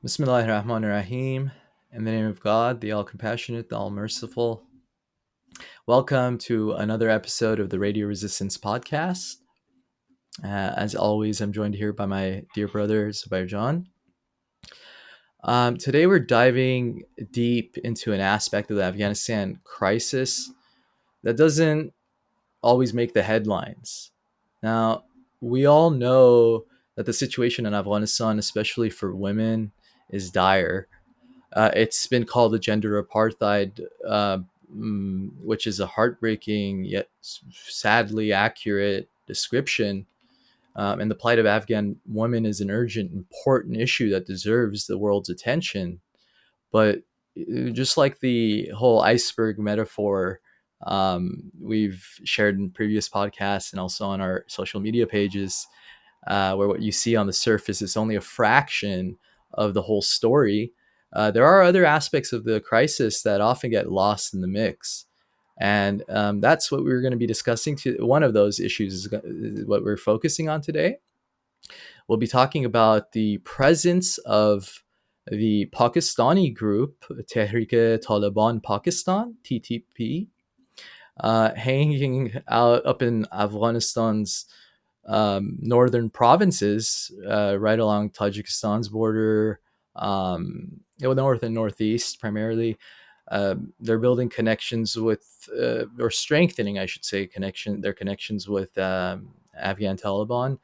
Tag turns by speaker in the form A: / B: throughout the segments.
A: Bismillahirrahmanirrahim. In the name of God, the all-compassionate, the all-merciful. Welcome to another episode of the Radio Resistance podcast. As always, I'm joined here by my dear brother, Zubair John. Today we're diving deep into an aspect of the Afghanistan crisis that doesn't always make the headlines. Now, we all know that the situation in Afghanistan, especially for women, is dire. It's been called a gender apartheid, which is a heartbreaking yet sadly accurate description. And the plight of Afghan women is an urgent, important issue that deserves the world's attention. But just like the whole iceberg metaphor we've shared in previous podcasts and also on our social media pages, where what you see on the surface is only a fraction of the whole story. There are other aspects of the crisis that often get lost in the mix. And that's what we're going to be discussing. One of those issues is what we're focusing on today. We'll be talking about the presence of the Pakistani group, Tehrik Taliban Pakistan, TTP, hanging out up in Afghanistan's northern provinces, right along Tajikistan's border, north and northeast primarily. They're building connections with, or strengthening, I should say, their connections with Afghan Taliban,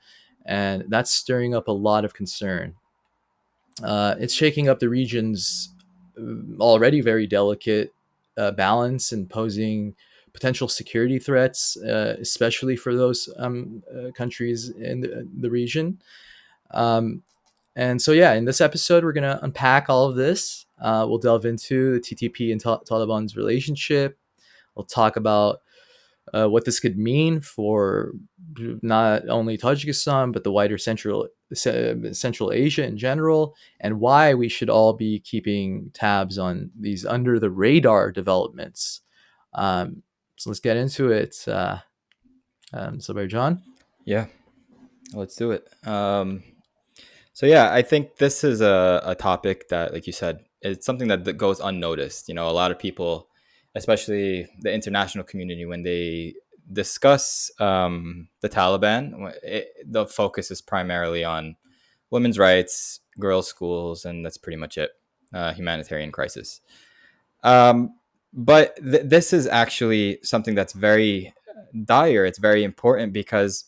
A: and that's stirring up a lot of concern. It's shaking up the region's already very delicate balance and posing potential security threats, especially for those countries in the region. Um, and so, yeah, in this episode, we're going to unpack all of this. We'll delve into the TTP and Taliban's relationship. We'll talk about what this could mean for not only Tajikistan, but the wider Central Asia in general, and why we should all be keeping tabs on these under the radar developments. So let's get into it. So, John?
B: Yeah, let's do it. I think this is a topic that, like you said, it's something that goes unnoticed. A lot of people, especially the international community, when they discuss the Taliban, the focus is primarily on women's rights, girls' schools, and that's pretty much it. Humanitarian crisis. But this is actually something that's very dire. It's very important because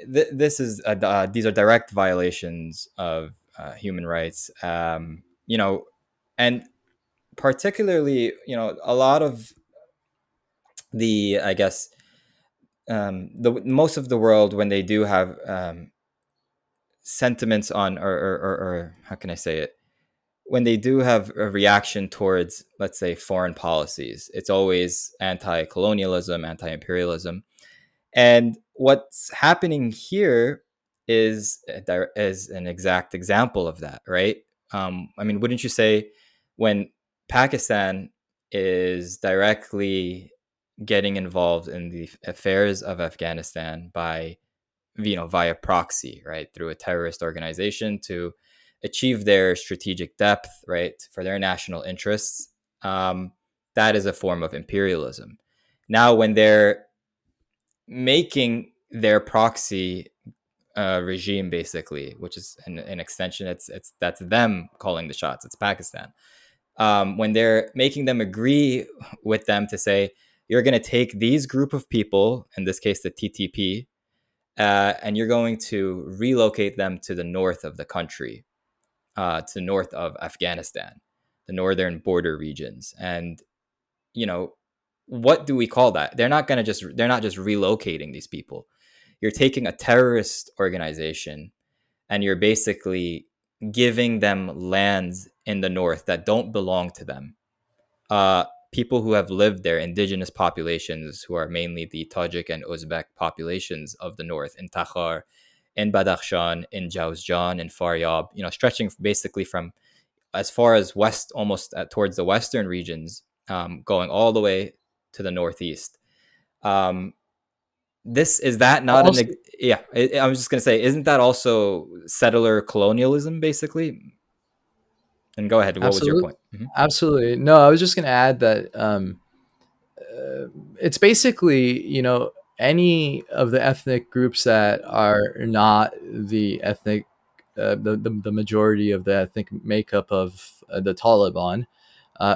B: these are direct violations of human rights. And particularly, a lot of the, I guess, the most of the world, when they do have sentiments on, or how can I say it, when they do have a reaction towards, let's say, foreign policies, it's always anti-colonialism, anti-imperialism. And what's happening here is an exact example of that, right? I mean, wouldn't you say when Pakistan is directly getting involved in the affairs of Afghanistan by, via proxy, right, through a terrorist organization to achieve their strategic depth, right, for their national interests, that is a form of imperialism. Now, when they're making their proxy regime, basically, which is an extension, it's that's them calling the shots. It's Pakistan. When they're making them agree with them to say, you're going to take these group of people, in this case the TTP, and you're going to relocate them to the north of the country, to the north of Afghanistan, the northern border regions. And, you know, what do we call that? They're not just relocating these people. You're taking a terrorist organization and you're basically giving them lands in the north that don't belong to them. People who have lived there, indigenous populations who are mainly the Tajik and Uzbek populations of the north, in Takhar, in Badakhshan, in Jawzjan, in Faryab, stretching basically from as far as west, almost towards the western regions, going all the way to the northeast. This is that not
A: Also,
B: an yeah? I was just gonna say, isn't that also settler colonialism, basically? And go ahead. What was your
A: Absolutely.
B: point? Mm-hmm.
A: Absolutely. No, I was just going to add that it's basically, any of the ethnic groups that are not the ethnic, the majority of the ethnic makeup of the Taliban.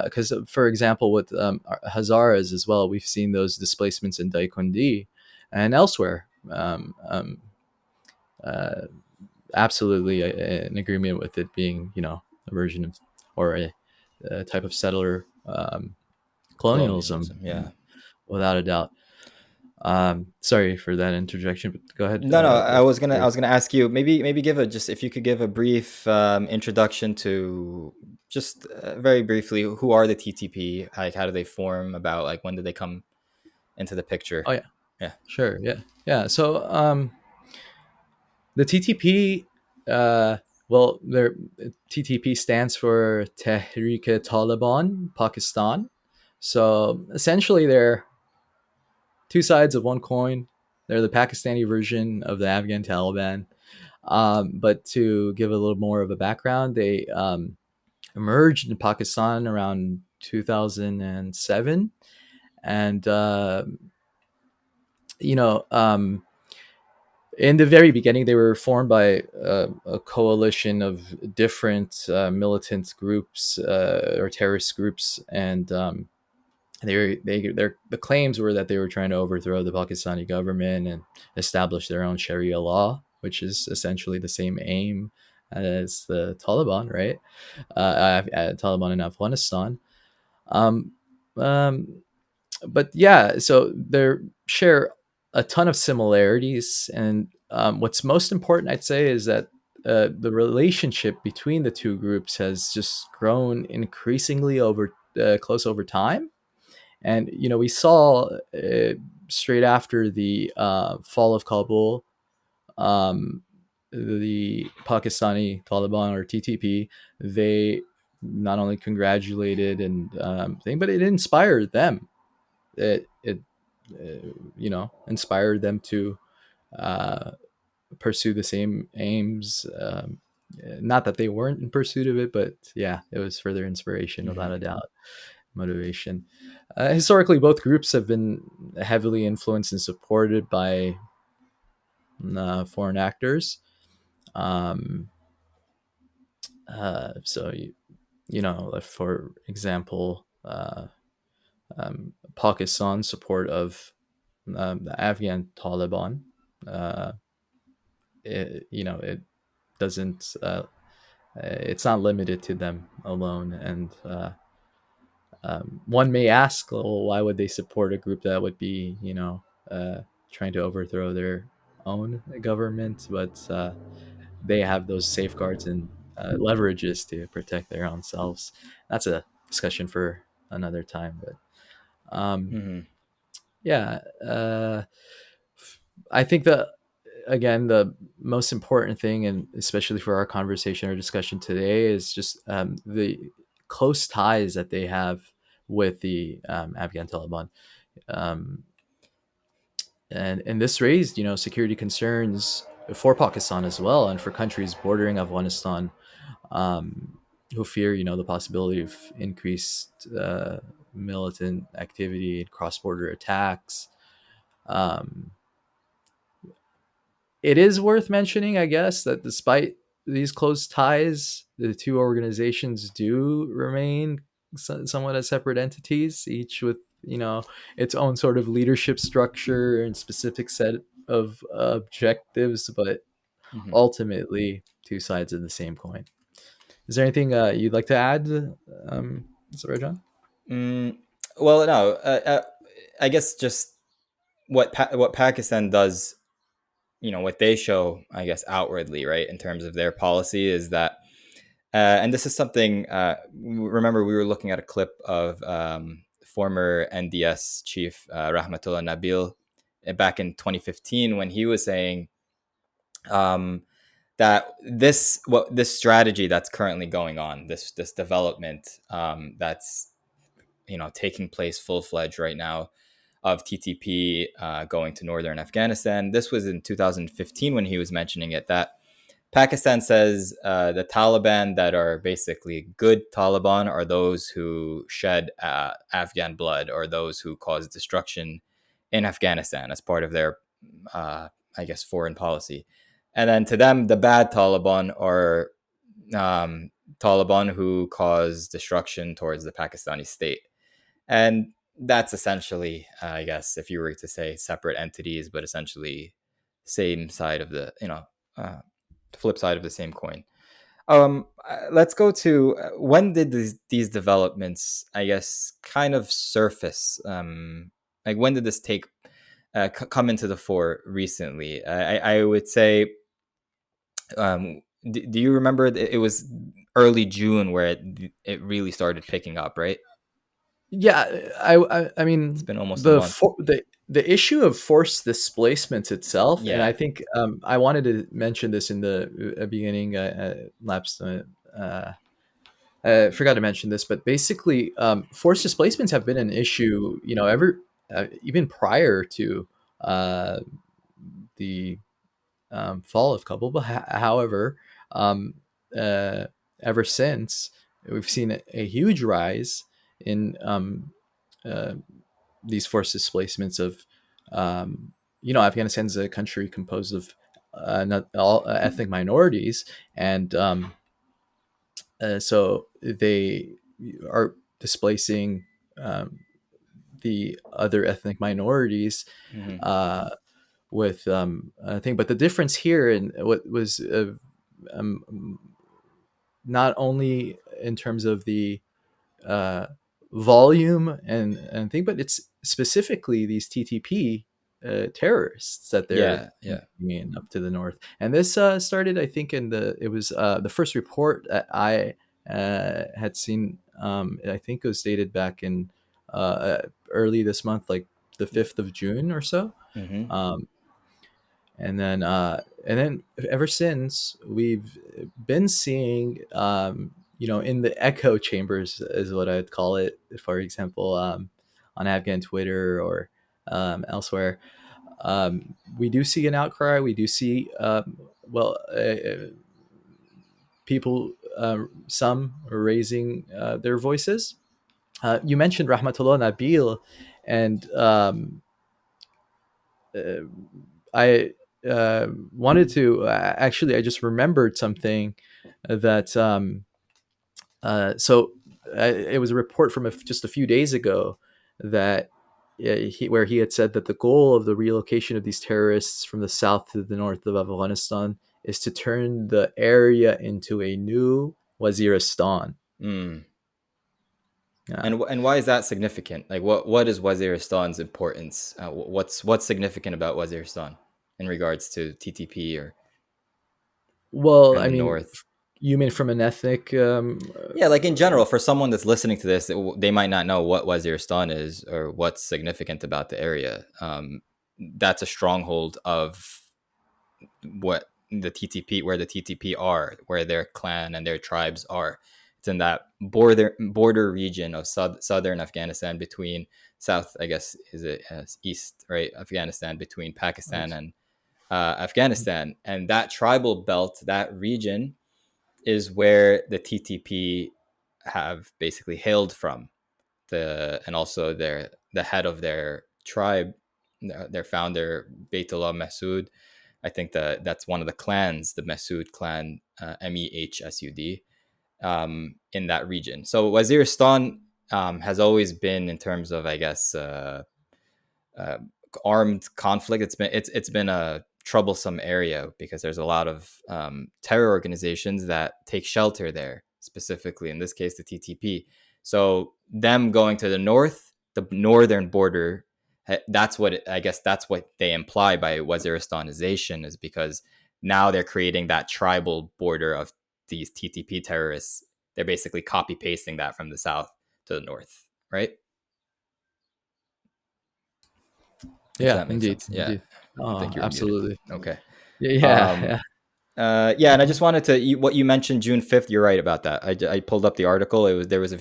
A: Because, for example, with Hazaras as well, we've seen those displacements in Daikundi and elsewhere. Uh, Absolutely in agreement with it being, a version of, or a type of settler colonialism,
B: Colonialism. Yeah.
A: without a doubt. Sorry for that interjection, but go ahead
B: No, no.
A: with
B: I
A: your.
B: was gonna ask you, maybe give a just if you could give a brief introduction to, just very briefly, who are the TTP? Like, how do they form? About, like, when did they come into the picture?
A: Oh yeah,
B: Yeah.
A: sure, yeah, yeah. So the TTP, well, their TTP stands for Tehrik Taliban Pakistan. So essentially, they're two sides of one coin. They're the Pakistani version of the Afghan Taliban. But to give a little more of a background, they emerged in Pakistan around 2007, and you know, in the very beginning, they were formed by a coalition of different militant groups or terrorist groups, and the claims were that they were trying to overthrow the Pakistani government and establish their own Sharia law, which is essentially the same aim as the Taliban, right? Taliban in Afghanistan. Um, um, but yeah, so they share a ton of similarities, and what's most important, I'd say, is that the relationship between the two groups has just grown increasingly close over time. And we saw straight after the fall of Kabul, um, the Pakistani Taliban or TTP, they not only congratulated and thing, but it inspired them. It inspired them to uh, pursue the same aims. Not that they weren't in pursuit of it, but yeah, it was further inspiration
B: Mm-hmm.
A: without a doubt, motivation. Historically, both groups have been heavily influenced and supported by foreign actors. Um, for example, Pakistan's support of the Afghan Taliban. Uh, it doesn't. It's not limited to them alone, and one may ask, well, why would they support a group that would be, trying to overthrow their own government? But they have those safeguards and leverages to protect their own selves. That's a discussion for another time. But
B: Mm-hmm.
A: yeah, I think that again, the most important thing, and especially for our conversation or discussion today, is just the close ties that they have with the Afghan Taliban. Um, and this raised, security concerns for Pakistan as well, and for countries bordering Afghanistan, um, who fear, the possibility of increased militant activity and cross-border attacks. Um, it is worth mentioning, I guess, that despite these close ties, the two organizations do remain somewhat as separate entities, each with its own sort of leadership structure and specific set of objectives, but
B: Mm-hmm.
A: ultimately two sides of the same coin. Is there anything you'd like to add, Mr. Rajan?
B: Mm, well, no. I guess just what Pakistan does, what they show, I guess, outwardly, right, in terms of their policy, is that, and this is something. Remember, we were looking at a clip of former NDS chief Rahmatullah Nabil back in 2015, when he was saying um, that this strategy that's currently going on, this development that's taking place full fledged right now, of TTP going to northern Afghanistan. This was in 2015 when he was mentioning it, that Pakistan says the Taliban that are basically good Taliban are those who shed Afghan blood, or those who cause destruction in Afghanistan as part of their, uh, I guess, foreign policy. And then to them, the bad Taliban are um, Taliban who cause destruction towards the Pakistani state. And that's essentially, I guess, if you were to say separate entities, but essentially same side of the, flip side of the same coin. Let's go to when did these developments, I guess, kind of surface? Like when did this take come into the fore recently? I would say, do you remember? It was early June where it really started picking up, right?
A: Yeah, I
B: It's
A: mean
B: been almost a month.
A: the issue of forced displacements itself, and I
B: Yeah.
A: think I wanted to mention this in the beginning. Lapsed. Forgot to mention this, but basically, forced displacements have been an issue. Ever even prior to uh, the fall of Kabul. But however, um, uh, ever since, we've seen a huge rise in uh, these forced displacements of, Afghanistan's a country composed of not all ethnic minorities, and so they are displacing um, the other ethnic minorities
B: Hmm.
A: uh, with I think. But the difference here in what was um, not only in terms of the uh, volume and thing, but it's specifically these TTP terrorists that they're
B: Yeah. Yeah.
A: bringing up to the north. And this started, I think, it was the first report that I had seen. I think it was dated back in early this month, like the 5th of June or so.
B: Hmm.
A: Um, and then ever since, we've been seeing in the echo chambers is what I'd call it, for example, on Afghan Twitter or elsewhere. We do see an outcry. We do see people, some raising their voices. You mentioned Rahmatullah Nabil, and uh, I wanted to actually. I just remembered something that it was a report from just a few days ago that where he had said that the goal of the relocation of these terrorists from the south to the north of Afghanistan is to turn the area into a new Waziristan.
B: Mm.
A: Yeah.
B: And why is that significant? Like, what is Waziristan's importance? What's significant about Waziristan in regards to TTP or
A: Well,
B: in
A: I
B: the
A: mean,
B: north?
A: you mean from an ethnic?
B: Yeah, like in general, for someone that's listening to this, they might not know what Waziristan is or what's significant about the area. That's a stronghold of what the TTP, where the TTP are, where their clan and their tribes are. It's in that border region of southern Afghanistan between south, I guess, is it east, right? Afghanistan between Pakistan and Afghanistan, and that tribal belt, that region, is where the TTP have basically hailed from. And also the head of their tribe, their founder, Baitullah Masood. I think that's one of the clans, the Masood clan, Mehsud, in that region. So Waziristan has always been, in terms of, I guess, uh, armed conflict. It's been a troublesome area because there's a lot of terror organizations that take shelter there, specifically in this case the TTP. So them going to the north, the northern border, I guess that's what they imply by Waziristanization, is because now they're creating that tribal border of these TTP terrorists. They're basically copy pasting that from the south to the north, right? If
A: Yeah,
B: that makes
A: indeed,
B: sense. Yeah.
A: indeed.
B: I
A: Oh,
B: think you were muted.
A: absolutely.
B: Okay.
A: Yeah,
B: Um,
A: yeah.
B: yeah, and I just wanted to what you mentioned June 5th. You're right about that. I pulled up the article. There was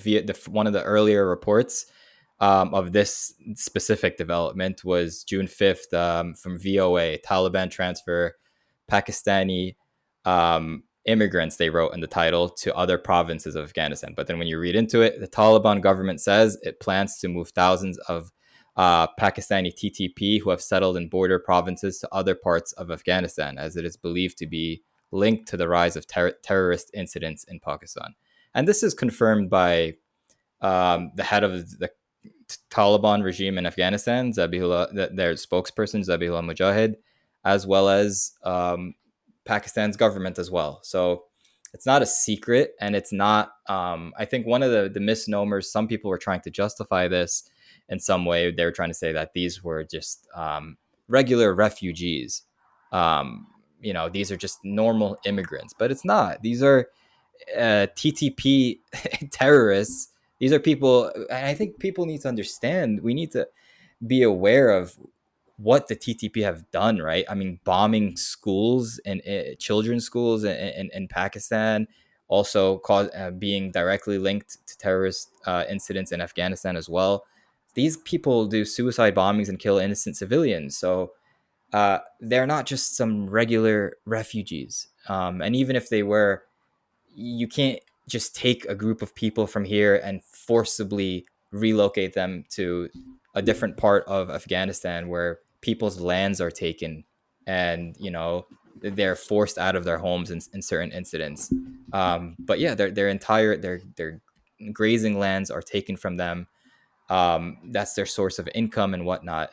B: one of the earlier reports of this specific development was June 5th, from VOA, Taliban transfer, Pakistani immigrants, they wrote in the title, to other provinces of Afghanistan. But then when you read into it, the Taliban government says it plans to move thousands of Pakistani TTP who have settled in border provinces to other parts of Afghanistan, as it is believed to be linked to the rise of terrorist incidents in Pakistan. And this is confirmed by the head of the Taliban regime in Afghanistan, Zabihullah, their spokesperson, Zabihullah Mujahid, as well as Pakistan's government as well. So it's not a secret, and it's not. I think one of the misnomers, some people were trying to justify this in some way. They were trying to say that these were just regular refugees. These are just normal immigrants, but it's not. These are TTP terrorists. These are people, and I think people need to understand. We need to be aware of what the TTP have done, right? I mean, bombing schools and children's schools in Pakistan, also being directly linked to terrorist incidents in Afghanistan as well. These people do suicide bombings and kill innocent civilians. So they're not just some regular refugees. And even if they were, you can't just take a group of people from here and forcibly relocate them to a different part of Afghanistan where people's lands are taken and they're forced out of their homes in certain incidents. But yeah, their grazing lands are taken from them. That's their source of income and whatnot.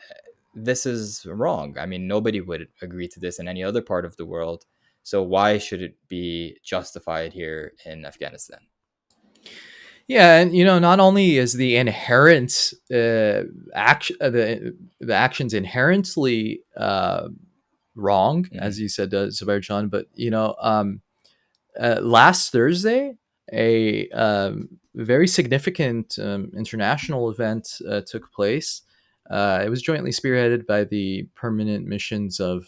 B: This is wrong. I mean, nobody would agree to this in any other part of the world. So why should it be justified here in Afghanistan?
A: Yeah, and not only is the inherent action, the actions inherently wrong,
B: Mm-hmm.
A: as you said, Zubair John, but last Thursday, a very significant international event took place. It was jointly spearheaded by the permanent missions of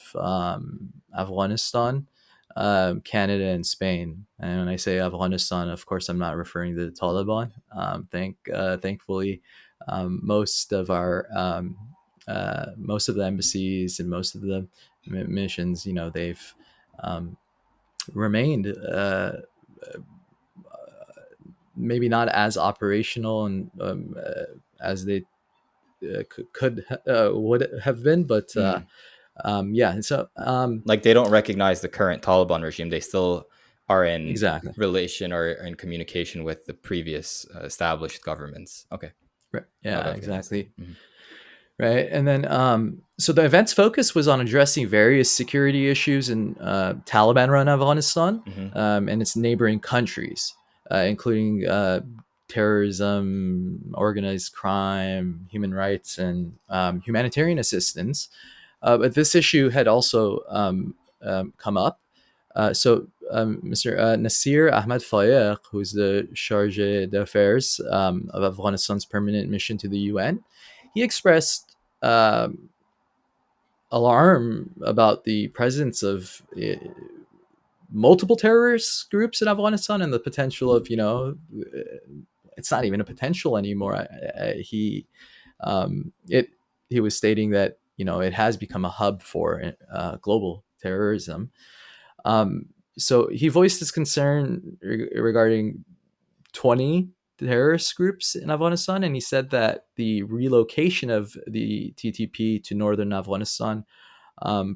A: Afghanistan, Canada, and Spain. And when I say Afghanistan, of course, I'm not referring to the Taliban. Thankfully, most of the embassies and most of the missions, they've remained maybe not as operational and as they could would have been, but
B: Mm.
A: yeah. So
B: Like they don't recognize the current Taliban regime. They still are in
A: exactly,
B: relation or in communication with the previous established governments. Okay,
A: right.
B: of
A: Yeah,
B: Afghanistan.
A: exactly.
B: Mm-hmm.
A: Right. And then, so the event's focus was on addressing various security issues in Taliban run Afghanistan
B: Mm-hmm.
A: and its neighboring countries, including terrorism, organized crime, human rights, and humanitarian assistance. But this issue had also come up. Mr. Nasir Ahmad Fayeq, who's the Charge d'Affaires of Afghanistan's permanent mission to the UN, he expressed alarm about the presence of multiple terrorist groups in Afghanistan and the potential of, it's not even a potential anymore. It he was stating that it has become a hub for global terrorism. So he voiced his concern regarding 20 terrorist groups in Afghanistan, and he said that the relocation of the TTP to northern Afghanistan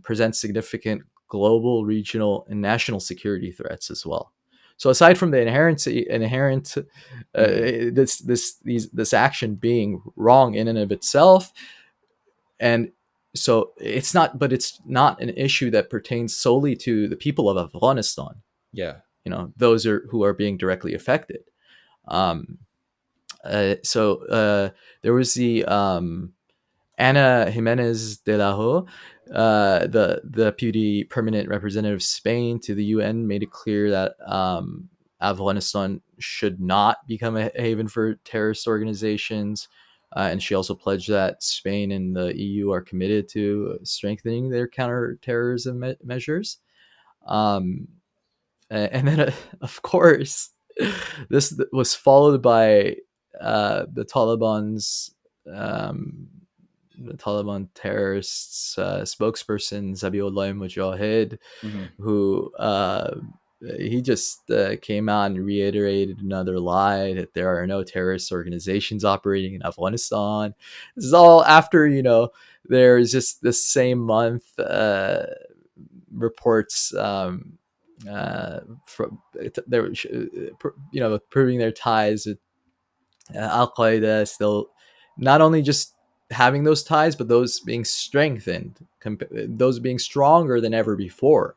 A: presents significant global, regional, and national security threats as well. So aside from the inherent
B: Mm.
A: this action being wrong in and of itself, and so it's not an issue that pertains solely to the people of Afghanistan.
B: Yeah.
A: Those who are being directly affected. Um, there was the Ana Jimenez de la Ho, the deputy permanent representative of Spain to the UN, made it clear that Afghanistan should not become a haven for terrorist organizations. And she also pledged that Spain and the EU are committed to strengthening their counterterrorism measures. Um, and then, of course, this was followed by the Taliban's um, Taliban terrorists spokesperson Zabiullah Mujahid,
B: Hmm.
A: who he just came out and reiterated another lie that there are no terrorist organizations operating in Afghanistan. This is all after, there's just the same month reports from there, proving their ties with Al Qaeda, still not only just having those ties, but those being strengthened, those being stronger than ever before.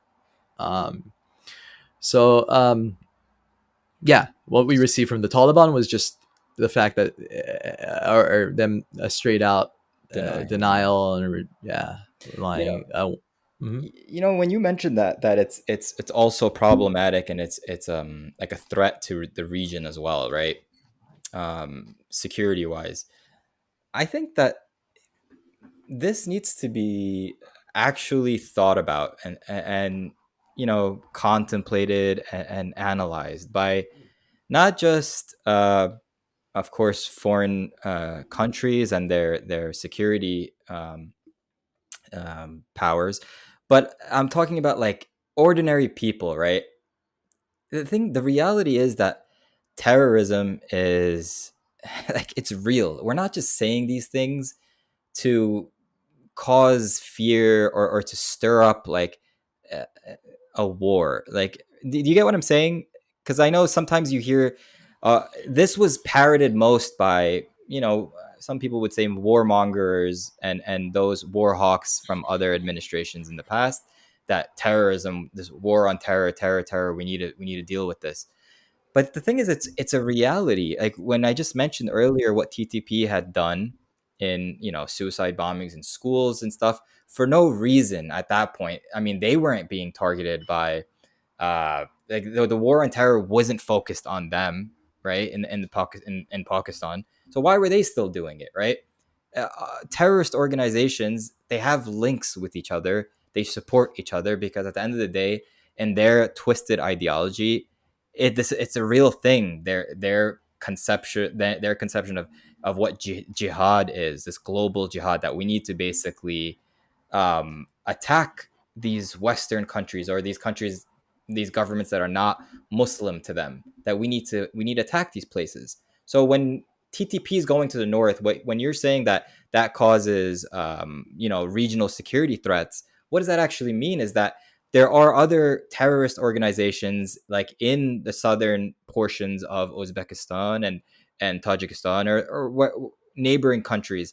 A: Um, so yeah, what we received from the Taliban was just the fact that, or them a straight out
B: Denying, yeah.
A: denial and yeah,
B: You know,
A: lying. Mhm.
B: when you mentioned that it's also problematic, and it's like a threat to the region as well, right? Security wise, I think that this needs to be actually thought about, and contemplated and analyzed by not just of course foreign countries and their security powers, but I'm talking about like ordinary people, right? The reality is that terrorism is like it's real. We're not just saying these things to cause fear, or to stir up like a, a war. Like, do you get what I'm saying? Because I know sometimes you hear this was parroted most by some people would say warmongers and those war hawks from other administrations in the past, that terrorism, this war on terror, we need to deal with this. But the thing is, it's a reality. Like when I just mentioned earlier what TTP had done in suicide bombings in schools and stuff for no reason at that point. I mean, they weren't being targeted by like the war on terror wasn't focused on them, right? In Pakistan. So why were they still doing it, right? Terrorist organizations, they have links with each other. They support each other because at the end of the day, in their twisted ideology, it's a real thing. Their conception of what jihad is, this global jihad, that we need to basically attack these Western countries, or these countries, these governments that are not Muslim to them. That we need to attack these places. So when TTP is going to the north, when you're saying that causes regional security threats, what does that actually mean? Is that there are other terrorist organizations like in the southern portions of Uzbekistan and Tajikistan, or what neighboring countries,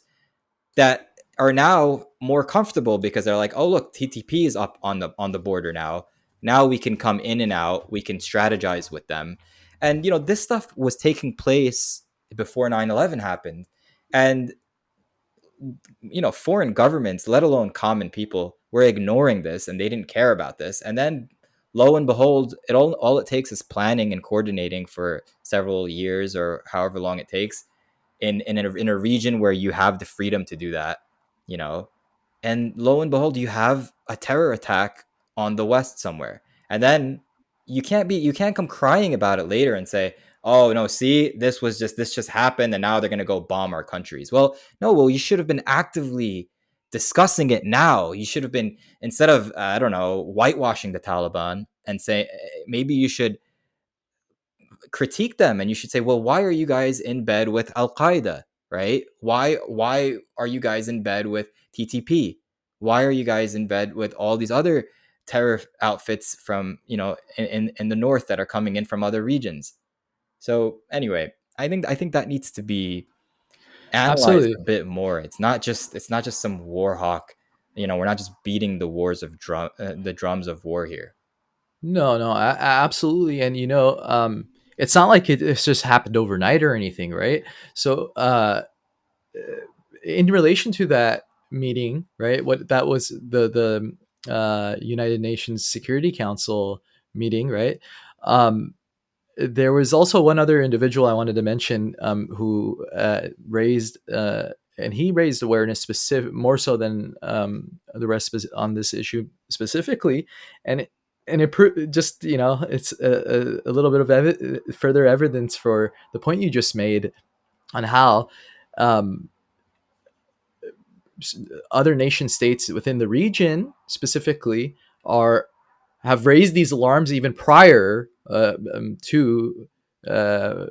B: that are now more comfortable because they're like, oh look, TTP is up on the border now. Now we can come in and out. We can strategize with them, and this stuff was taking place before 9/11 happened, and foreign governments, let alone common people, were ignoring this, and they didn't care about this. And then lo and behold, all it takes is planning and coordinating for several years or however long it takes in a region where you have the freedom to do that, you know, and lo and behold, you have a terror attack on the west somewhere. And then you can't come crying about it later and say, oh no, see, this just happened and now they're going to go bomb our countries. Well, no, you should have been actively discussing it now. You should have been, instead of I don't know, whitewashing the Taliban and say, maybe you should critique them, and you should say, well, why are you guys in bed with Al Qaeda, right? Why are you guys in bed with TTP? Why are you guys in bed with all these other terror outfits from in the north that are coming in from other regions? So anyway, I think that needs to be analyzed
A: Absolutely.
B: a bit more. It's not just some war hawk. We're not just beating the drums of war here.
A: No, no, absolutely. And it's not like it's just happened overnight or anything, right? So in relation to that meeting, right? What that was, the United Nations Security Council meeting, right? Um, there was also one other individual I wanted to mention, who raised and he raised awareness specific more so than the rest on this issue specifically, and just it's a little bit of further evidence for the point you just made on how um, other nation states within the region specifically are have raised these alarms even prior to uh,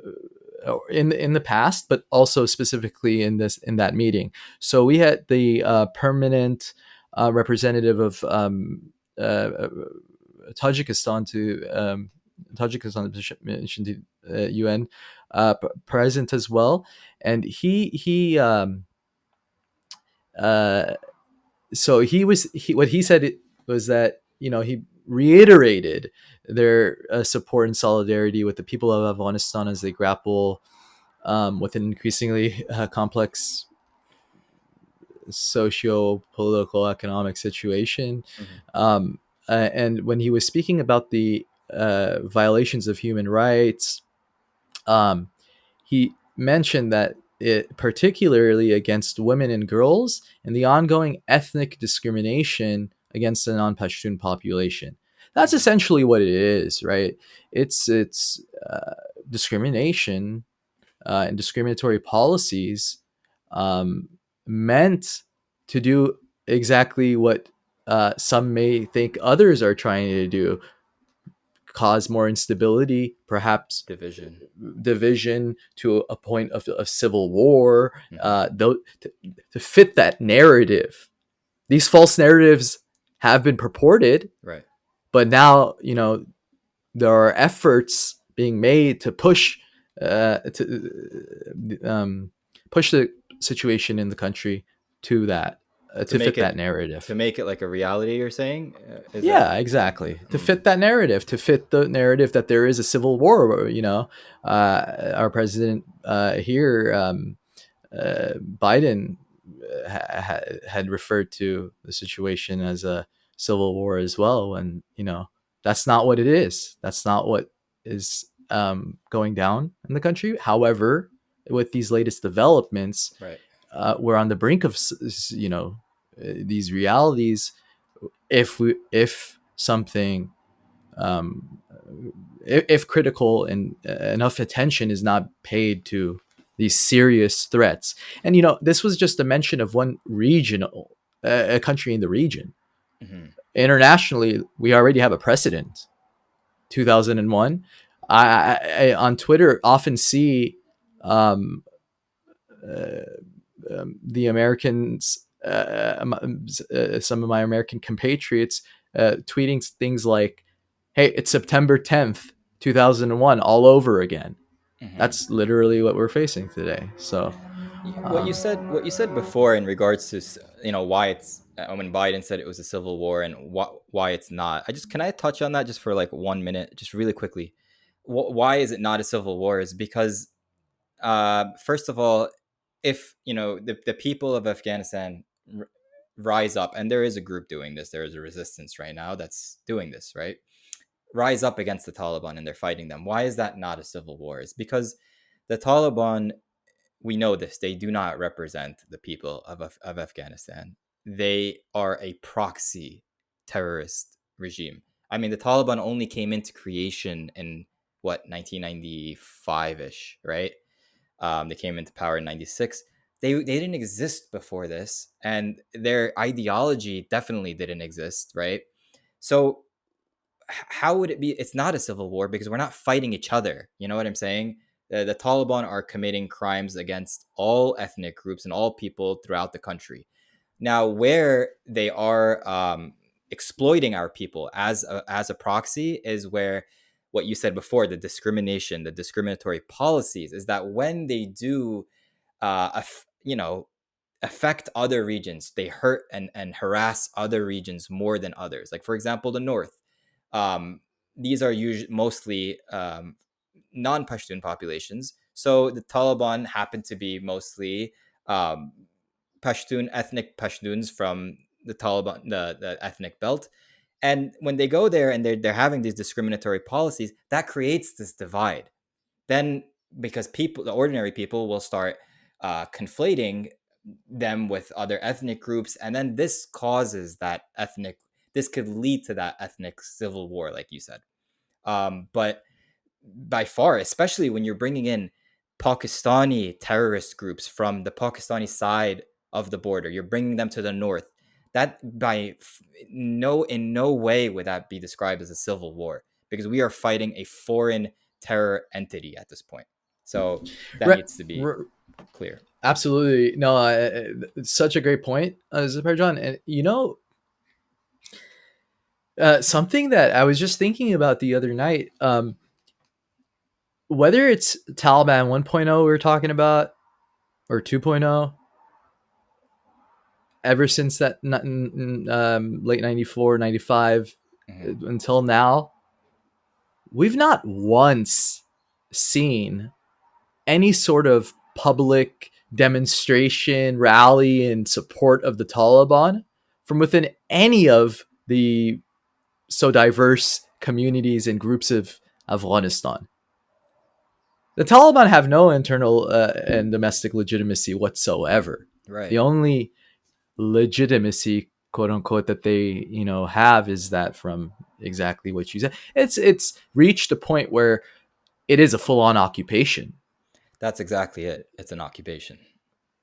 A: in the past, but also specifically in that meeting. So we had the permanent representative of uh, Tajikistan to Tajikistan mission to UN present as well, and uh, what he said was that he reiterated their support and solidarity with the people of Afghanistan as they grapple with an increasingly complex socio-political economic situation.
B: Mm-hmm.
A: And when he was speaking about the violations of human rights, um, he mentioned that it particularly against women and girls and the ongoing ethnic discrimination against the non-Pashtun population. That's
B: Mm-hmm.
A: essentially what it is, right? It's discrimination and discriminatory policies um, meant to do exactly what some may think others are trying to do: cause more instability, perhaps
B: Division.
A: division to a point of civil war,
B: Mm-hmm.
A: though, to fit that narrative. These false narratives have been purported,
B: Right.
A: but now there are efforts being made to push the situation in the country to that
B: To
A: to
B: make
A: fit that
B: it
A: narrative.
B: to make it like a reality, you're saying? Is that?
A: Yeah, exactly. To
B: Mm.
A: fit that narrative, to fit the narrative that there is a civil war. Our president here, Biden, had referred to the situation as a civil war as well, and that's not what it is. That's not what is going down in the country. However, with these latest developments,
B: Right.
A: we're on the brink of these realities. If something um, if critical and enough attention is not paid to these serious threats. And this was just a mention of one regional a country in the region.
B: Mm-hmm.
A: Internationally, we already have a precedent. 2001. I on Twitter often see um, uh, the Americans, some of my American compatriots, tweeting things like, "Hey, it's September 10th, 2001, all over again."
B: Mm-hmm.
A: That's literally what we're facing today. So, um,
B: What you said before in regards to why it's when Biden said it was a civil war and why it's not. Can I touch on that just for like 1 minute, just really quickly? Why is it not a civil war? Is because first of all, if the people of Afghanistan rise up, and there is a group doing this, there is a resistance right now that's doing this, right? Rise up against the Taliban and they're fighting them. Why is that not a civil war? It's because the Taliban, we know this, they do not represent the people of Afghanistan. They are a proxy terrorist regime. I mean, the Taliban only came into creation in what, 1995-ish, right? They came into power in 96. They didn't exist before this, and their ideology definitely didn't exist, right? So how would it be? It's not a civil war because we're not fighting each other. You know what I'm saying? The Taliban are committing crimes against all ethnic groups and all people throughout the country. Now, where they are exploiting our people as a proxy is where what you said before, the discrimination, the discriminatory policies, is that when they do, affect other regions, they hurt and harass other regions more than others. Like, for example, the North. Um, these are usually mostly non-Pashtun populations. So the Taliban happen to be mostly um, ethnic Pashtuns from the Taliban, the ethnic belt. And when they go there and they're having these discriminatory policies, that creates this divide. Then, because the ordinary people, will start conflating them with other ethnic groups, and then this could lead to that ethnic civil war, like you said. But by far, especially when you're bringing in Pakistani terrorist groups from the Pakistani side of the border. You're bringing them to the north. That no in no way would that be described as a civil war, because we are fighting a foreign terror entity at this point. So that
A: Re-
B: needs to be
A: re-
B: clear.
A: Absolutely. No, it's such a great point, John. And something that I was just thinking about the other night, whether it's Taliban 1.0 we're talking about or 2.0, ever since that late 94, 95
B: Hmm.
A: until now, we've not once seen any sort of public demonstration, rally in support of the Taliban from within any of the so diverse communities and groups of Afghanistan. The Taliban have no internal and domestic legitimacy whatsoever. The
B: Right.
A: only legitimacy, quote unquote, that they have is that from exactly what you said. It's reached a point where it is a full on occupation.
B: That's exactly it. It's an occupation.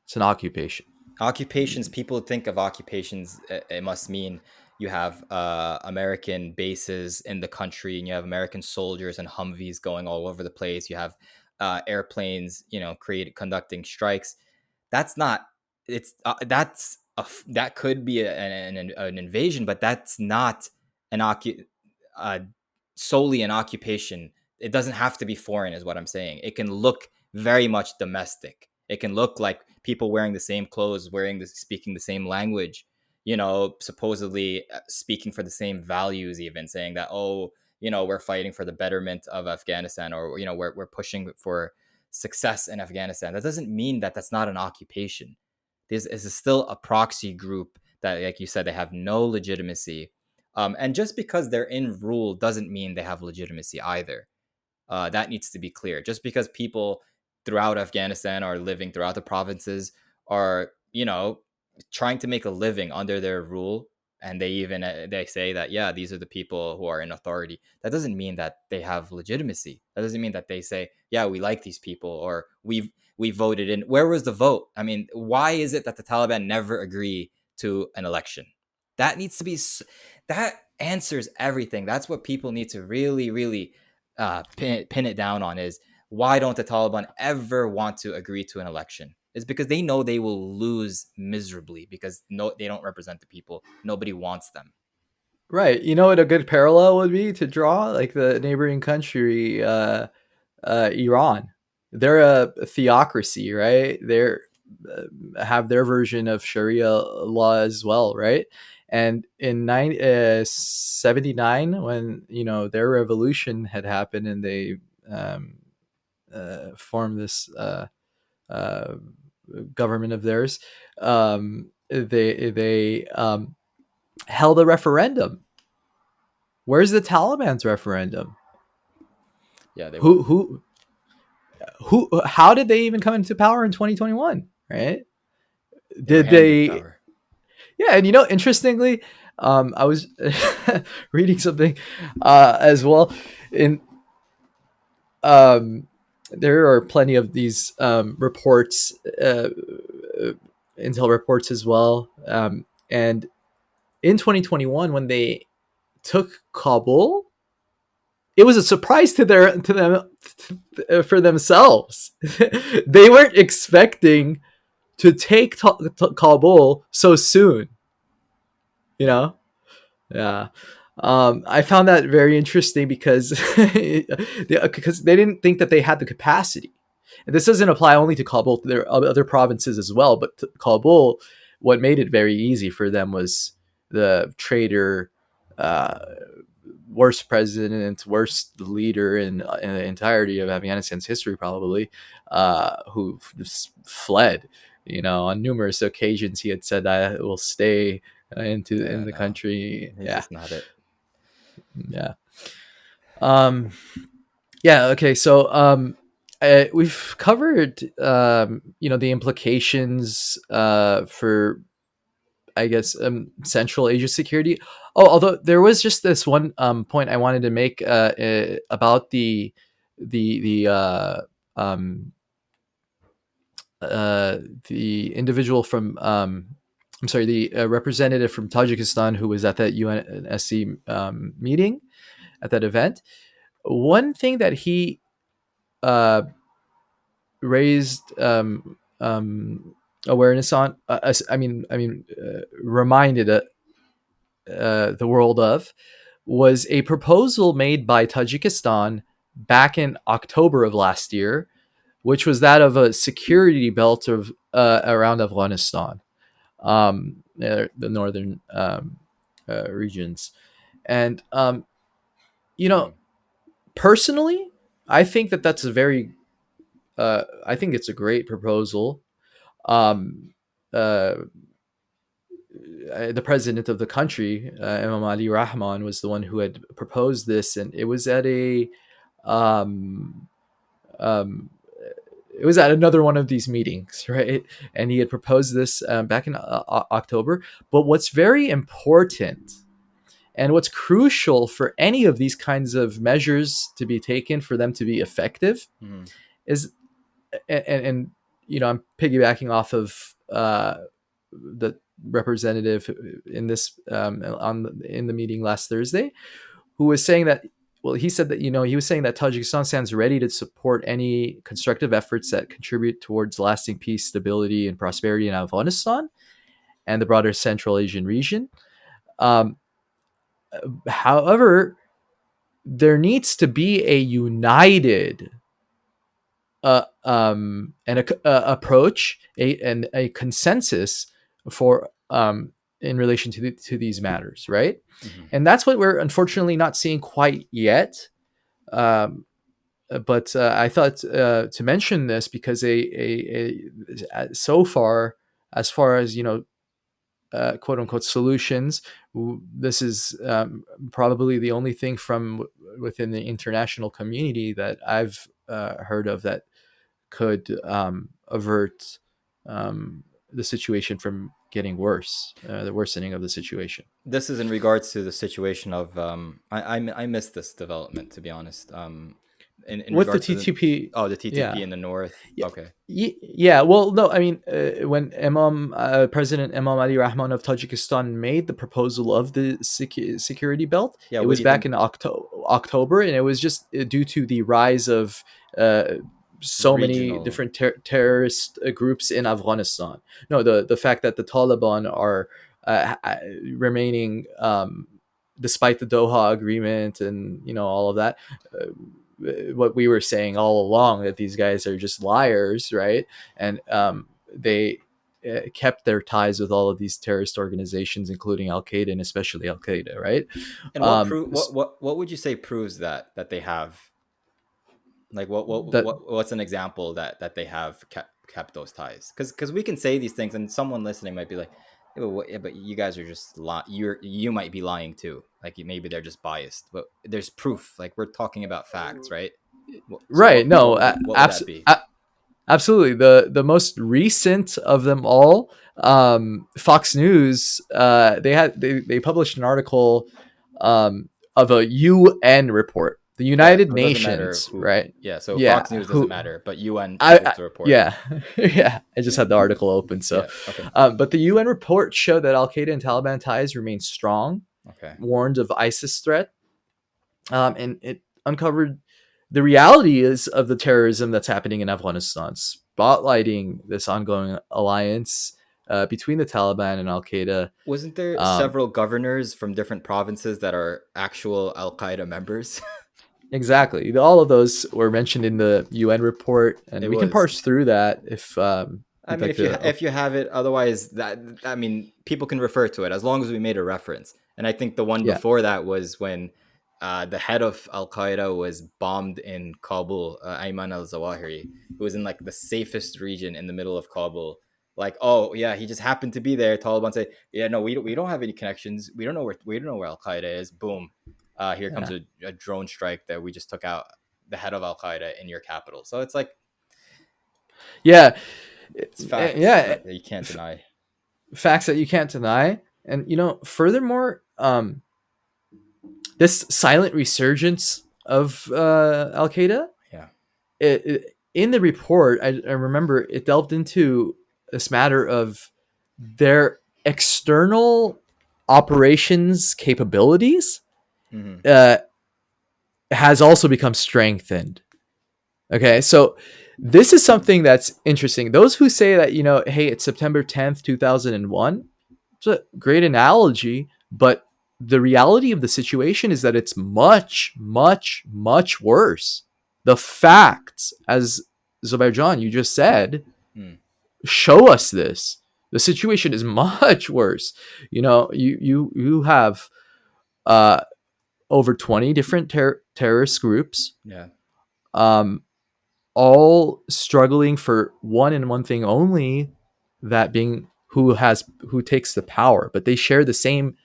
A: It's an occupation.
B: Occupations, people think of occupations, it must mean you have American bases in the country, and you have American soldiers and Humvees going all over the place. You have airplanes, conducting strikes. That's not. It's that could be an invasion, but that's not an uh, solely an occupation. It doesn't have to be foreign, is what I'm saying. It can look very much domestic. It can look like people wearing the same clothes, speaking the same language, supposedly speaking for the same values, even saying that, oh, we're fighting for the betterment of Afghanistan, or we're pushing for success in Afghanistan. That doesn't mean that that's not an occupation. This is still a proxy group that, like you said, they have no legitimacy. And just because they're in rule doesn't mean they have legitimacy either. That needs to be clear. Just because people throughout Afghanistan are living throughout the provinces are, trying to make a living under their rule, and they say that, yeah, these are the people who are in authority. That doesn't mean that they have legitimacy. That doesn't mean that they say, yeah, we like these people, or we voted in. Where was the vote? I mean, why is it that the Taliban never agree to an election? That needs to be that answers everything. That's what people need to really, really pin it down on, is why don't the Taliban ever want to agree to an election? It's because they know they will lose miserably, because no, they don't represent the people. Nobody wants them.
A: Right. You know what a good parallel would be to draw? Like the neighboring country, Iran. They're a theocracy, right? They're have their version of Sharia law as well, right? And in 79, when their revolution had happened, and they um, formed this uh, government of theirs, they held a referendum. Where's the Taliban's referendum?
B: Yeah, they
A: Who
B: won.
A: who who? How did they even come into power in 2021? Right?
B: They were
A: Did
B: handed
A: they?
B: power.
A: Yeah, and interestingly, I was reading something as well. In there are plenty of these reports, intel reports as well. And in 2021, when they took Kabul, it was a surprise to them for themselves. They weren't expecting to take Kabul so soon. You know, yeah. I found that very interesting because they didn't think that they had the capacity. And this doesn't apply only to Kabul; there are other provinces as well. But Kabul, what made it very easy for them was the traitor, uh, worst president, worst leader in the entirety of Afghanistan's history, probably, who just fled. On numerous occasions, he had said, "I will stay in
B: Yeah,
A: the
B: no,
A: country."
B: it's
A: Yeah,
B: just not it.
A: yeah, um, yeah. Okay, so we've covered the implications for, I guess, Central Asia security. Oh, although there was just this one point I wanted to make about the um, the individual from I'm sorry, the representative from Tajikistan who was at that UNSC meeting at that event. One thing that he uh, raised awareness on, reminded the world of, was a proposal made by Tajikistan back in October of last year, which was that of a security belt of around Afghanistan, the northern regions. And you know,
B: Mhm.
A: personally, I think that that's a very, I think it's a great proposal. Um, uh, the president of the country, Imam Ali Rahman, was the one who had proposed this, and it was at a um, um, it was at another one of these meetings, right? And he had proposed this back in October. But what's very important and what's crucial for any of these kinds of measures to be taken for them to be effective
B: Mhm.
A: is, and you know, I'm piggybacking off of the representative in this in the meeting last Thursday, who was saying that, well, he said that, you know, he was saying that Tajikistan stands ready to support any constructive efforts that contribute towards lasting peace, stability, and prosperity in Afghanistan and the broader Central Asian region. Um, However, there needs to be a united and approach, and a consensus for in relation to these matters, right?
B: Mhm.
A: And that's what we're unfortunately not seeing quite yet. Um, but I thought to mention this because so far, as far as, you know, quote unquote solutions, this is probably the only thing from within the international community that I've heard of that could avert the situation from getting worse, the worsening of the situation.
B: This is in regards to the situation of I missed this development, to be honest. In
A: With the
B: regards to the
A: TTP,
B: oh, the TTP
A: yeah.
B: in the north.
A: Yeah,
B: Okay.
A: yeah. Well, no, I mean, when President Imam Ali Rahman of Tajikistan made the proposal of the security belt,
B: Yeah,
A: it
B: what
A: was
B: do you
A: back
B: think?
A: in October, and it was just due to the rise of so many
B: Regional.
A: different terrorist groups in Afghanistan. No, the fact that the Taliban are remaining, despite the Doha agreement and, you know, all of that. What we were saying all along, that these guys are just liars, right? And they kept their ties with all of these terrorist organizations, including Al Qaeda, and especially Al Qaeda, right?
B: And
A: Um,
B: what would you say proves that they have, like
A: that
B: what's an example that they have kept those ties? Because we can say these things and someone listening might be like, yeah, but you guys are just you might be lying too. Like maybe they're just biased, but there's proof. Like we're talking about facts, right? So
A: right? No,
B: what would that be?
A: absolutely. The most recent of them all, Fox News, they published an article of a UN report, the
B: Yeah,
A: United
B: it doesn't matter
A: Nations,
B: who.
A: right?
B: Yeah, so
A: Yeah,
B: Fox News doesn't
A: who
B: matter, but UN
A: I
B: published the report.
A: yeah, yeah. I just had the article open. So,
B: Yeah. Okay.
A: but the UN report showed that Al Qaeda and Taliban ties remain strong,
B: Okay.
A: warned of ISIS threat, and it uncovered the reality is of the terrorism that's happening in Afghanistan, spotlighting this ongoing alliance between the Taliban and Al Qaeda.
B: Wasn't there
A: Um,
B: several governors from different provinces that are actual Al Qaeda members?
A: exactly, all of those were mentioned in the UN report, and
B: It
A: we can
B: was.
A: parse through that if
B: I
A: you'd
B: mean,
A: like to.
B: if you have it, otherwise that I mean, people can refer to it as long as we made a reference. And I think the one
A: Yeah,
B: before that was when the head of Al Qaeda was bombed in Kabul, Ayman al Zawahiri, who was in like the safest region in the middle of Kabul. Like, oh yeah, he just happened to be there. Taliban say, yeah, no, we don't have any connections. We don't know where Al Qaeda is. Boom, here comes
A: yeah,
B: a drone strike that we just took out the head of Al Qaeda in your capital. So it's like
A: yeah.
B: it's facts
A: Yeah,
B: that you can't deny.
A: facts that you can't deny. And, you know, furthermore, this silent resurgence of Al Qaeda,
B: Yeah.
A: in the report, I remember it delved into this matter of their external operations capabilities
B: Hmm.
A: uh, has also become strengthened. Okay, so this is something that's interesting. Those who say that, hey, it's September 10th, 2001, it's a great analogy, but the reality of the situation is that it's much, much, much worse. The facts, as Zobairjan, you just said,
B: Mm.
A: show us this. The situation is much worse. You have uh, over 20 different terrorist groups,
B: Yeah.
A: um, all struggling for one and one thing only, that being who takes the power. But they share the same,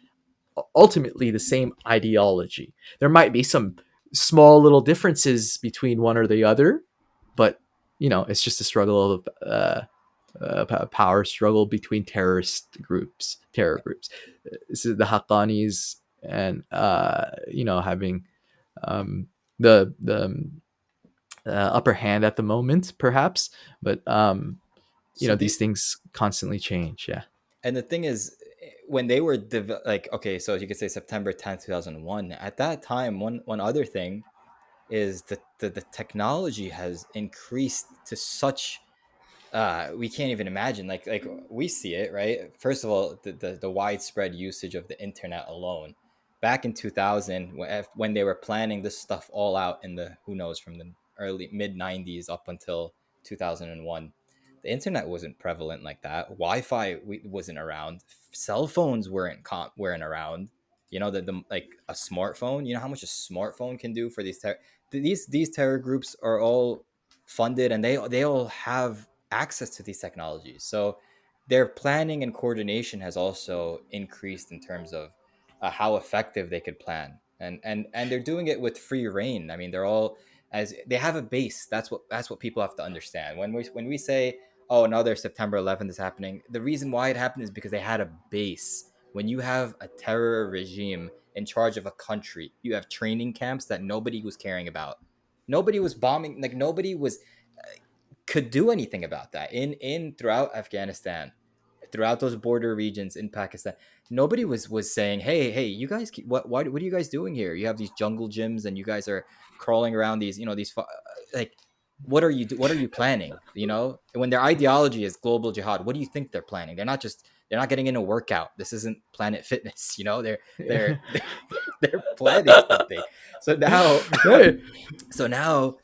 A: ultimately the same ideology. There might be some small little differences between one or the other, but it's just a struggle of power struggle between terror groups. This is the Haqqanis, and having um, the upper hand at the moment, perhaps. But
B: So
A: these
B: the
A: things constantly change. Yeah.
B: and the thing is, when they were like, okay, so you could say September 10th, 2001. At that time, one other thing is that the technology has increased to such, we can't even imagine. Like we see it, right? First of all, the widespread usage of the internet alone. Back in 2000, when they were planning this stuff all out in the, who knows, from the early mid 90s up until 2001, the internet wasn't prevalent like that. Wi-Fi wasn't around. Cell phones weren't around. The like a smartphone. You know how much a smartphone can do for these terror groups are all funded, and they all have access to these technologies. So their planning and coordination has also increased in terms of how effective they could plan, and they're doing it with free reign. I mean, they're all, as they have a base. That's what people have to understand when we say, oh, another September 11th is happening. The reason why it happened is because they had a base. When you have a terror regime in charge of a country, you have training camps that nobody was caring about. Nobody was bombing. Like nobody was could do anything about that in throughout Afghanistan, throughout those border regions in Pakistan. Nobody was saying, hey, you guys, what are you guys doing here? You have these jungle gyms and you guys are crawling around these, like, what are you planning? When their ideology is global jihad, what do you think they're planning? They're not getting in a workout. This isn't Planet Fitness. They're they're planning something. So now,
A: Right.
B: so now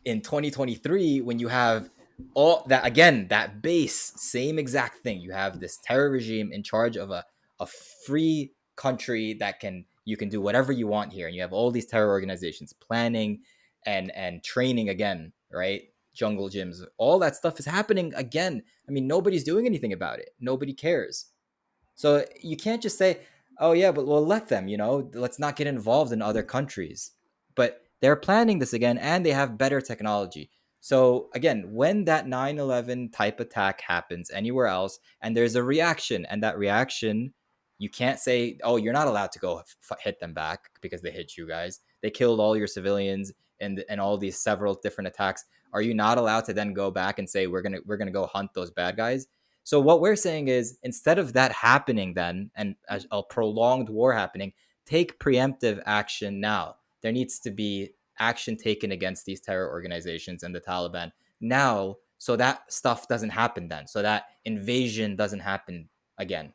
B: in 2023, when you have all that, again, that base, same exact thing, you have this terror regime in charge of a free country that you can do whatever you want here, and you have all these terror organizations planning and training again, right? Jungle gyms, all that stuff is happening again. I mean, nobody's doing anything about it. Nobody cares. So you can't just say, "Oh yeah, but we'll let them." Let's not get involved in other countries. But they're planning this again, and they have better technology. So again, when that 9/11 type attack happens anywhere else, and there's a reaction, and that reaction, you can't say, "Oh, you're not allowed to go hit them back because they hit you guys. They killed all your civilians and all these several different attacks. Are you not allowed to then go back and say we're gonna go hunt those bad guys?" So what we're saying is, instead of that happening then, and a prolonged war happening, take preemptive action now. There needs to be action taken against these terror organizations and the Taliban now, so that stuff doesn't happen then. So that invasion doesn't happen again.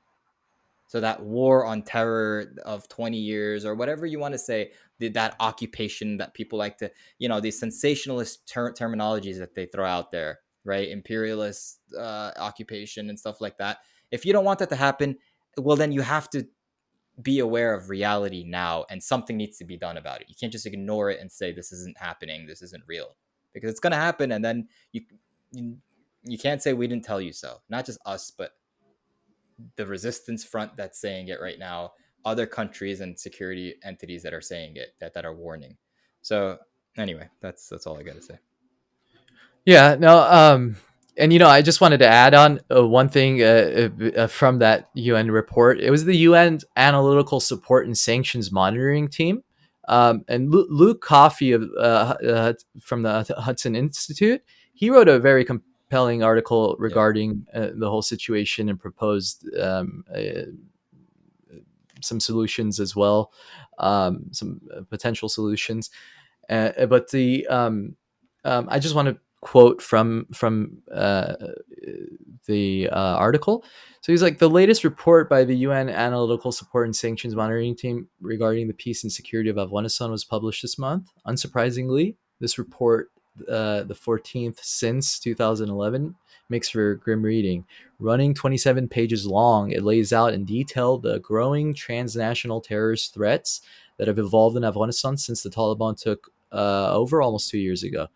B: So that war on terror of 20 years, or whatever you want to say, that occupation that people like to, these sensationalist terminologies that they throw out there, right? Imperialist occupation and stuff like that. If you don't want that to happen, well, then you have to be aware of reality now, and something needs to be done about it. You can't just ignore it and say this isn't happening, this isn't real, because it's going to happen, and then you you can't say we didn't tell you so. Not just us, but the resistance front that's saying it right now, other countries and security entities that are saying it, that are warning. So anyway, that's all I got to say.
A: Yeah. No. And I just wanted to add on one thing from that UN report. It was the UN Analytical Support and Sanctions Monitoring Team, and Luke Coffey from the Hudson Institute. he wrote a very compelling article
B: Yeah.
A: regarding the whole situation and proposed some solutions as well, some potential solutions. But I just want to quote from the article. So he's like, the latest report by the UN Analytical Support and Sanctions Monitoring Team regarding the peace and security of Afghanistan was published this month. Unsurprisingly, this report, the 14th since 2011, makes for grim reading. Running 27 pages long, it lays out in detail the growing transnational terrorist threats that have evolved in Afghanistan since the Taliban took over almost 2 years ago.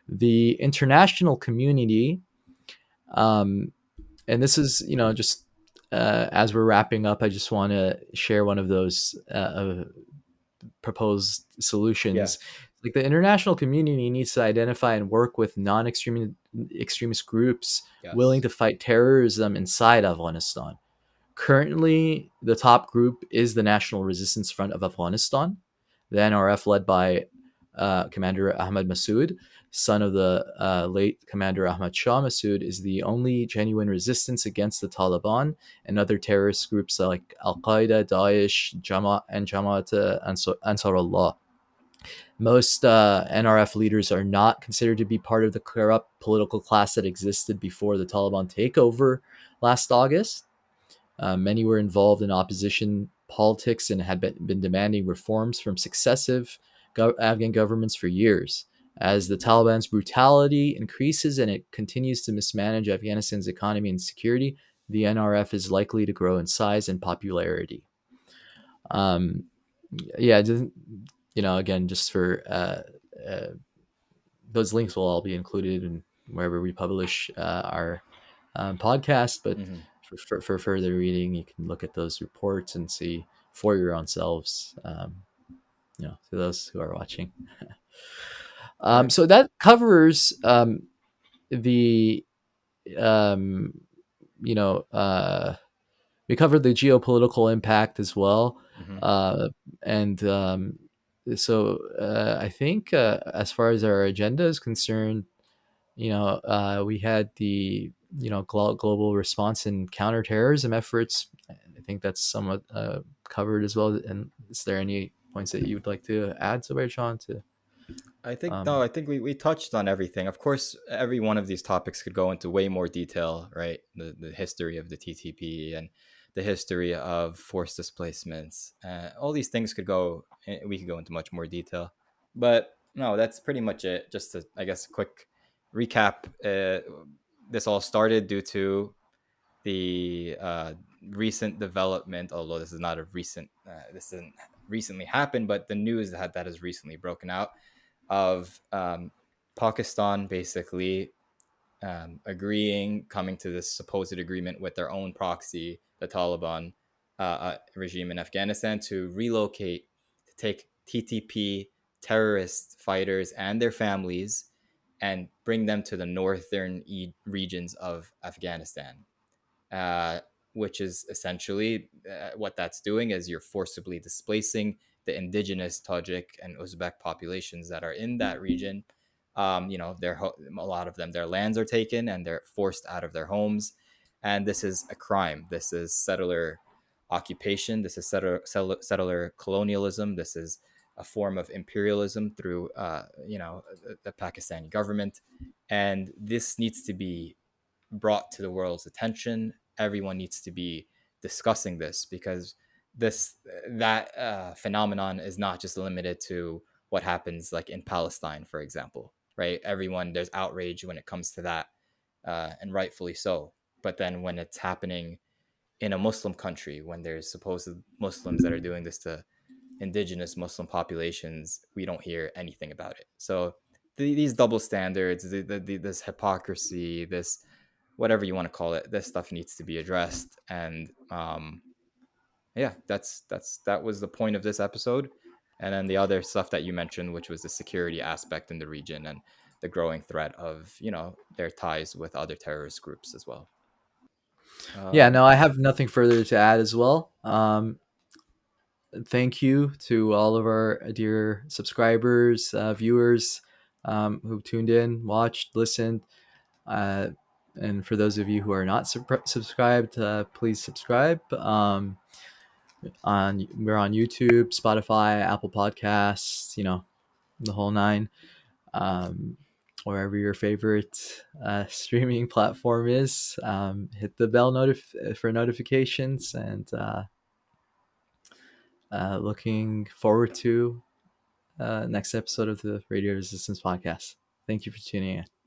A: The international community, um, and this is, just as we're wrapping up, I just want to share one of those proposed
B: Yeah.
A: solutions. Like, the international community needs to identify and work with non-extremist groups willing
B: Yes.
A: to fight terrorism inside Afghanistan. Currently, the top group is the National Resistance Front of Afghanistan, the NRF, led by Commander Ahmad Massoud, son of the late Commander Ahmad Shah Massoud, is the only genuine resistance against the Taliban and other terrorist groups like Al Qaeda, Daesh, and Jamaat Ansarullah. Most NRF leaders are not considered to be part of the corrupt political class that existed before the Taliban takeover last August. Many were involved in opposition politics and had been demanding reforms from successive Afghan governments for years. As the Taliban's brutality increases and it continues to mismanage Afghanistan's economy and security, the NRF is likely to grow in size and popularity. Um, yeah, again, just for uh, those links will all be included in wherever we publish our podcast. But
B: Hmm.
A: for further reading, you can look at those reports and see for your own selves. To those who are watching.
B: Right.
A: So that covers the um, you know we covered the geopolitical impact as well,
B: Hmm.
A: uh, and so I think as far as our agenda is concerned, we had the global response and counterterrorism efforts. I think that's somewhat covered as well. And is there any points that you would like to add, John? To
B: I think no,
A: um,
B: I think we touched on everything. Of course, every one of these topics could go into way more detail, right? The history of the TTP and the history of forced displacements. All these things could go. We could go into much more detail, but no, that's pretty much it. Just to, I guess, quick recap. This all started due to the recent development. Although this is not a recent, this didn't recently happen, but the news that has recently broken out of Pakistan basically agreeing, coming to this supposed agreement with their own proxy, the Taliban regime in Afghanistan, to relocate, to take TTP terrorist fighters and their families and bring them to the northern regions of Afghanistan, uh, which is essentially what that's doing is you're forcibly displacing the indigenous Tajik and Uzbek populations that are in that region. A lot of them, their lands are taken and they're forced out of their homes, and this is a crime. This is settler occupation. This is settler colonialism. This is a form of imperialism through, the Pakistani government, and this needs to be brought to the world's attention. Everyone needs to be discussing this because this that phenomenon is not just limited to what happens like in Palestine, for example. Right? Everyone there's outrage when it comes to that, and rightfully so. But then when it's happening in a Muslim country, when there's supposed Muslims that are doing this to indigenous Muslim populations, we don't hear anything about it. So these double standards, this hypocrisy, this whatever you want to call it, this stuff needs to be addressed. And yeah, that was the point of this episode. And then the other stuff that you mentioned, which was the security aspect in the region and the growing threat of their ties with other terrorist groups as well.
A: yeah,
B: Um,
A: no, I have nothing further to add as well. Thank you to all of our dear subscribers, viewers. who tuned in, watched, listened. Uh, and for those of you who are not subscribed, please subscribe. We're on YouTube, Spotify, Apple Podcasts, the whole nine. Wherever your favorite streaming platform is, hit the bell for notifications, and looking forward to next episode of the Radio Resistance podcast. Thank you for tuning in.